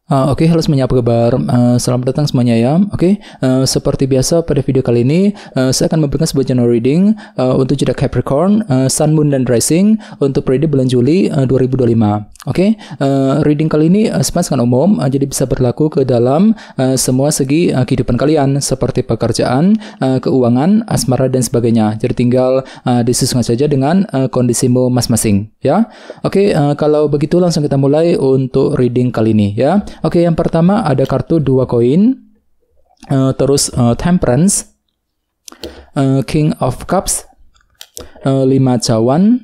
Oke, halo semuanya, apa kabar? Selamat datang semuanya ya. Oke, seperti biasa pada video kali ini saya akan memberikan sebuah general reading untuk zodiak Capricorn, Sun, Moon, dan Rising untuk periode bulan Juli 2025. Oke, reading kali ini sangat umum, jadi bisa berlaku ke dalam semua segi kehidupan kalian seperti pekerjaan, keuangan, asmara, dan sebagainya. Jadi tinggal disesuaikan saja dengan kondisimu masing-masing ya. Oke, kalau begitu langsung kita mulai untuk reading kali ini ya. Oke, yang pertama ada kartu 2 koin, terus Temperance, King of Cups, 5 cawan,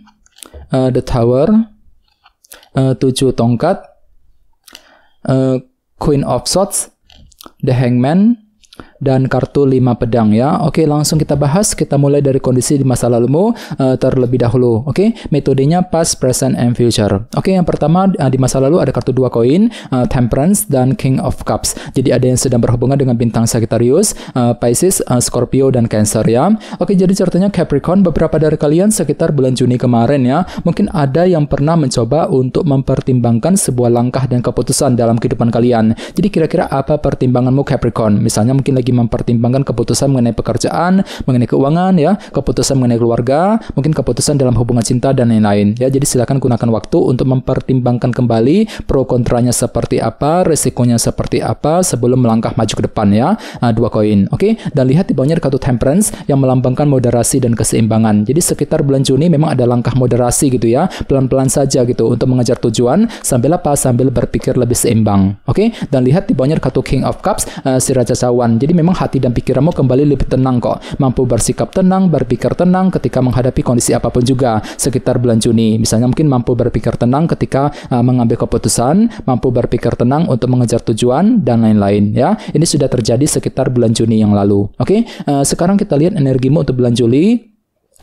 The Tower, 7 tongkat, Queen of Swords, The Hangman, dan kartu 5 pedang ya. Oke, langsung kita bahas. Kita mulai dari kondisi di masa lalumu terlebih dahulu. Oke, metodenya past, present, and future. Oke, yang pertama di masa lalu ada kartu 2 koin, Temperance dan King of Cups. Jadi ada yang sedang berhubungan dengan bintang Sagittarius, Pisces, Scorpio, dan Cancer ya. Oke, jadi ceritanya Capricorn, beberapa dari kalian sekitar bulan Juni kemarin ya, mungkin ada yang pernah mencoba untuk mempertimbangkan sebuah langkah dan keputusan dalam kehidupan kalian. Jadi kira-kira apa pertimbanganmu Capricorn? Misalnya mungkin lagi mempertimbangkan keputusan mengenai pekerjaan, mengenai keuangan ya, keputusan mengenai keluarga, mungkin keputusan dalam hubungan cinta dan lain-lain ya. Jadi silakan gunakan waktu untuk mempertimbangkan kembali pro kontranya seperti apa, resikonya seperti apa sebelum melangkah maju ke depan ya. 2 koin. Oke, dan lihat di bawahnya ada kartu Temperance yang melambangkan moderasi dan keseimbangan. Jadi sekitar bulan Juni memang ada langkah moderasi gitu ya, pelan-pelan saja gitu untuk mengejar tujuan sambil apa? Sambil berpikir lebih seimbang. Oke, dan lihat di bawahnya ada kartu King of Cups, si Raja Cawan. Jadi memang hati dan pikiranmu kembali lebih tenang kok. Mampu bersikap tenang, berpikir tenang ketika menghadapi kondisi apapun juga sekitar bulan Juni. Misalnya mungkin mampu berpikir tenang ketika mengambil keputusan, mampu berpikir tenang untuk mengejar tujuan, dan lain-lain ya. Ini sudah terjadi sekitar bulan Juni yang lalu. Oke, sekarang kita lihat energimu untuk bulan Juli.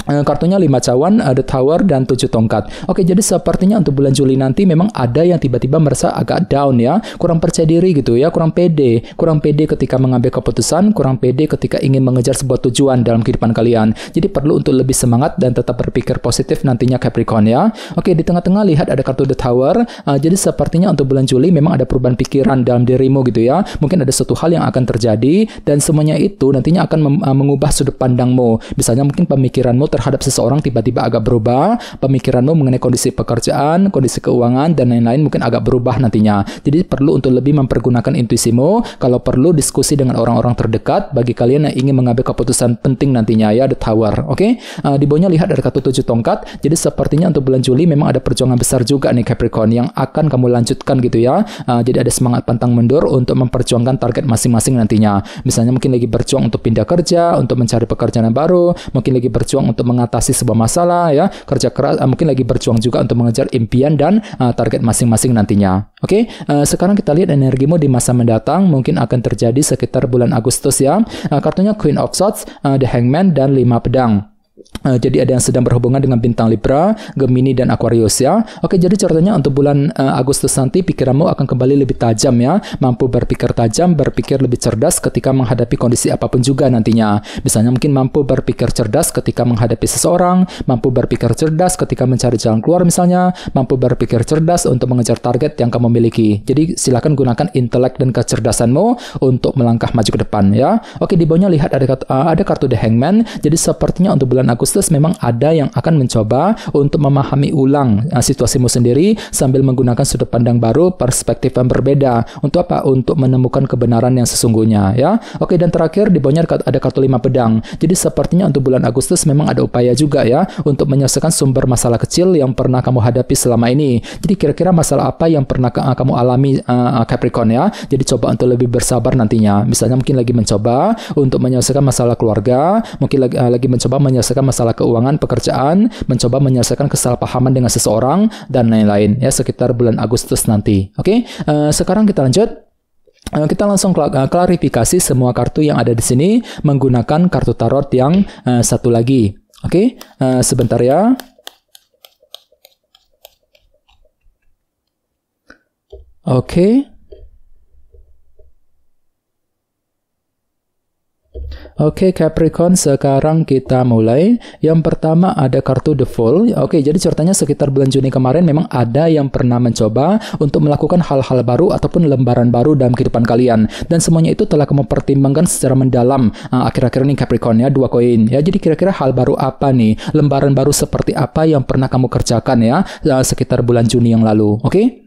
Kartunya 5 cawan, The Tower, dan 7 tongkat. Oke, jadi sepertinya untuk bulan Juli nanti memang ada yang tiba-tiba merasa agak down ya, kurang percaya diri gitu ya, kurang pede ketika mengambil keputusan, kurang pede ketika ingin mengejar sebuah tujuan dalam kehidupan kalian. Jadi perlu untuk lebih semangat dan tetap berpikir positif nantinya Capricorn ya. Oke, di tengah-tengah lihat ada kartu The Tower. Jadi sepertinya untuk bulan Juli memang ada perubahan pikiran dalam dirimu gitu ya. Mungkin ada suatu hal yang akan terjadi dan semuanya itu nantinya akan mengubah sudut pandangmu. Misalnya mungkin pemikiranmu terhadap seseorang tiba-tiba agak berubah, pemikiranmu mengenai kondisi pekerjaan, kondisi keuangan, dan lain-lain mungkin agak berubah nantinya. Jadi perlu untuk lebih mempergunakan intuisimu, kalau perlu diskusi dengan orang-orang terdekat bagi kalian yang ingin mengambil keputusan penting nantinya ya, The Tower. Oke, di bawahnya lihat ada kartu 7 tongkat. Jadi sepertinya untuk bulan Juli memang ada perjuangan besar juga nih Capricorn yang akan kamu lanjutkan gitu ya. Jadi ada semangat pantang mundur untuk memperjuangkan target masing-masing nantinya. Misalnya mungkin lagi berjuang untuk pindah kerja, untuk mencari pekerjaan yang baru, mungkin lagi berjuang untuk mengatasi sebuah masalah ya, kerja keras, mungkin lagi berjuang juga untuk mengejar impian dan target masing-masing nantinya. Oke, sekarang kita lihat energimu di masa mendatang mungkin akan terjadi sekitar bulan Agustus ya. Kartunya Queen of Swords, The Hangman, dan 5 pedang. Jadi ada yang sedang berhubungan dengan bintang Libra, Gemini, dan Aquarius ya. Oke, jadi ceritanya untuk bulan Agustus nanti pikiranmu akan kembali lebih tajam ya, mampu berpikir tajam, berpikir lebih cerdas ketika menghadapi kondisi apapun juga nantinya. Misalnya mungkin mampu berpikir cerdas ketika menghadapi seseorang, mampu berpikir cerdas ketika mencari jalan keluar misalnya, mampu berpikir cerdas untuk mengejar target yang kamu miliki. Jadi silakan gunakan intelek dan kecerdasanmu untuk melangkah maju ke depan ya. Oke, di bawahnya lihat ada kartu The Hangman. Jadi sepertinya untuk bulan Agustus memang ada yang akan mencoba untuk memahami ulang situasimu sendiri sambil menggunakan sudut pandang baru, perspektif yang berbeda. Untuk apa? Untuk menemukan kebenaran yang sesungguhnya ya. Oke, dan terakhir di bawahnya ada kartu 5 pedang. Jadi sepertinya untuk bulan Agustus memang ada upaya juga ya untuk menyelesaikan sumber masalah kecil yang pernah kamu hadapi selama ini. Jadi kira-kira masalah apa yang pernah kamu alami Capricorn ya. Jadi coba untuk lebih bersabar nantinya. Misalnya mungkin lagi mencoba untuk menyelesaikan masalah keluarga, mungkin lagi mencoba menyelesaikan masalah keuangan, pekerjaan, mencoba menyelesaikan kesalahpahaman dengan seseorang, dan lain-lain ya sekitar bulan Agustus nanti. Oke, sekarang kita lanjut. Kita langsung klarifikasi semua kartu yang ada di sini menggunakan kartu tarot yang satu lagi. Oke, sebentar ya. Oke. Oke, Capricorn, sekarang kita mulai. Yang pertama ada kartu The Fool. Oke, jadi ceritanya sekitar bulan Juni kemarin memang ada yang pernah mencoba untuk melakukan hal-hal baru ataupun lembaran baru dalam kehidupan kalian. Dan semuanya itu telah kamu pertimbangkan secara mendalam akhir-akhir ini Capricorn ya, 2 koin. Ya, jadi kira-kira hal baru apa nih? Lembaran baru seperti apa yang pernah kamu kerjakan ya sekitar bulan Juni yang lalu. Oke?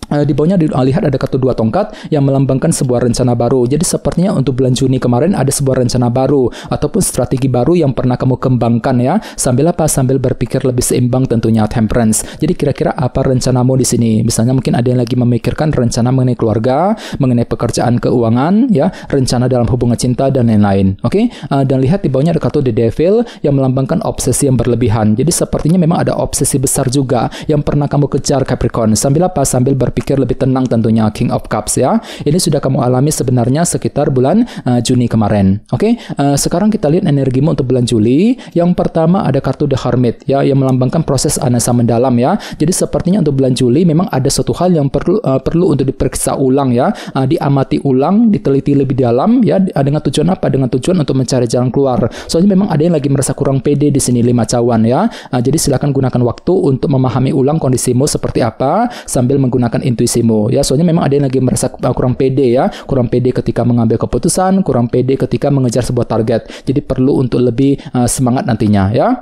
Di bawahnya dilihat ada kartu 2 tongkat yang melambangkan sebuah rencana baru. Jadi sepertinya untuk bulan Juni kemarin ada sebuah rencana baru ataupun strategi baru yang pernah kamu kembangkan ya. Sambil apa? Sambil berpikir lebih seimbang tentunya, Temperance. Jadi kira-kira apa rencanamu di sini? Misalnya mungkin ada yang lagi memikirkan rencana mengenai keluarga, mengenai pekerjaan, keuangan ya, rencana dalam hubungan cinta dan lain-lain. Oke? Dan lihat di bawahnya ada kartu The Devil yang melambangkan obsesi yang berlebihan. Jadi sepertinya memang ada obsesi besar juga yang pernah kamu kejar Capricorn. Sambil apa? Sambil berpikir lebih tenang tentunya, King of Cups ya. Ini sudah kamu alami sebenarnya sekitar bulan Juni kemarin. Oke, sekarang kita lihat energimu untuk bulan Juli. Yang pertama ada kartu The Hermit ya, yang melambangkan proses analisa mendalam ya. Jadi sepertinya untuk bulan Juli memang ada suatu hal yang perlu untuk diperiksa ulang ya, diamati ulang, diteliti lebih dalam ya. Dengan tujuan apa? Dengan tujuan untuk mencari jalan keluar. Soalnya memang ada yang lagi merasa kurang pede di sini, 5 cawan ya. Jadi silakan gunakan waktu untuk memahami ulang kondisimu seperti apa sambil menggunakan intuisimu ya. Soalnya memang ada yang lagi merasa kurang pede ya, kurang pede ketika mengambil keputusan, kurang pede ketika mengejar sebuah target. Jadi perlu untuk lebih semangat nantinya ya.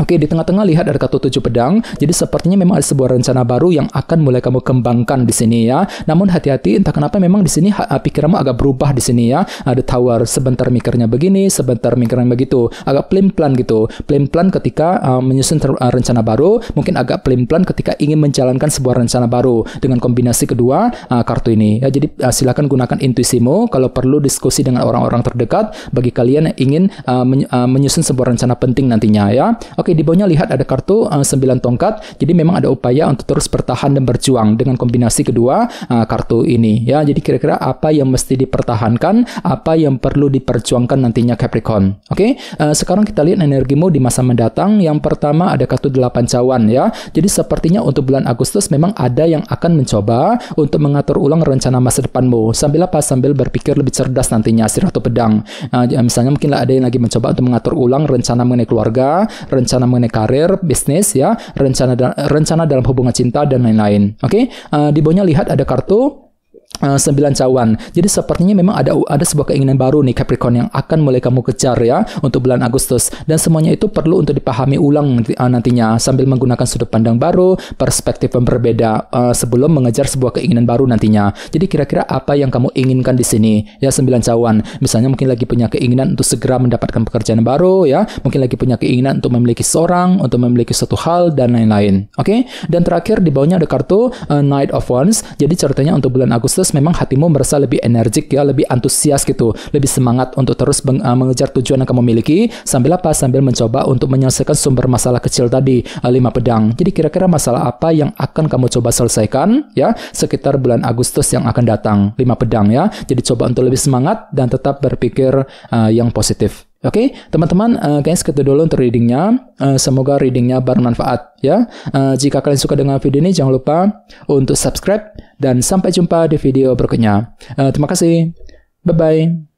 Oke, di tengah-tengah lihat ada kartu 7 pedang. Jadi sepertinya memang ada sebuah rencana baru yang akan mulai kamu kembangkan di sini ya. Namun hati-hati, entah kenapa memang di sini pikiranmu agak berubah di sini ya. Ada Tower, sebentar mikirnya begini, sebentar mikirnya begitu. Agak pelin-pelan gitu. Pelin-pelan ketika menyusun rencana baru, mungkin agak pelin-pelan ketika ingin menjalankan sebuah rencana baru. Dengan kombinasi kedua kartu ini ya. Jadi silakan gunakan intuisimu. Kalau perlu diskusi dengan orang-orang terdekat bagi kalian yang ingin menyusun sebuah rencana penting nantinya ya. Oke, di bawahnya lihat ada kartu 9 tongkat. Jadi memang ada upaya untuk terus bertahan dan berjuang dengan kombinasi kedua kartu ini ya. Jadi kira-kira apa yang mesti dipertahankan, apa yang perlu diperjuangkan nantinya Capricorn. Oke, sekarang kita lihat energimu di masa mendatang. Yang pertama ada kartu 8 cawan ya. Jadi sepertinya untuk bulan Agustus memang ada yang akan mencoba untuk mengatur ulang rencana masa depanmu. Sambil apa? Sambil berpikir lebih cerdas nantinya, si Ratu Pedang. Misalnya mungkin ada yang lagi mencoba untuk mengatur ulang rencana mengenai keluarga, rencana mengenai karir, bisnis ya, rencana dalam hubungan cinta dan lain-lain. Oke, di bawahnya lihat ada kartu 9 cawan. Jadi sepertinya memang ada sebuah keinginan baru nih Capricorn yang akan mulai kamu kejar ya untuk bulan Agustus. Dan semuanya itu perlu untuk dipahami ulang nantinya sambil menggunakan sudut pandang baru, perspektif yang berbeda sebelum mengejar sebuah keinginan baru nantinya. Jadi kira-kira apa yang kamu inginkan di sini ya, 9 cawan. Misalnya mungkin lagi punya keinginan untuk segera mendapatkan pekerjaan baru ya, mungkin lagi punya keinginan untuk memiliki seorang, untuk memiliki suatu hal dan lain-lain. Oke? Dan terakhir di bawahnya ada kartu Knight of Wands. Jadi ceritanya untuk bulan Agustus memang hatimu merasa lebih energik ya, lebih antusias gitu, lebih semangat untuk terus mengejar tujuan yang kamu miliki. Sambil apa? Sambil mencoba untuk menyelesaikan sumber masalah kecil tadi, 5 pedang. Jadi kira-kira masalah apa yang akan kamu coba selesaikan ya sekitar bulan Agustus yang akan datang, 5 pedang ya. Jadi coba untuk lebih semangat dan tetap berpikir yang positif. Oke, teman-teman, guys, segitu dulu untuk readingnya. Semoga readingnya bermanfaat ya. Jika kalian suka dengan video ini, jangan lupa untuk subscribe dan sampai jumpa di video berikutnya. Terima kasih. Bye-bye.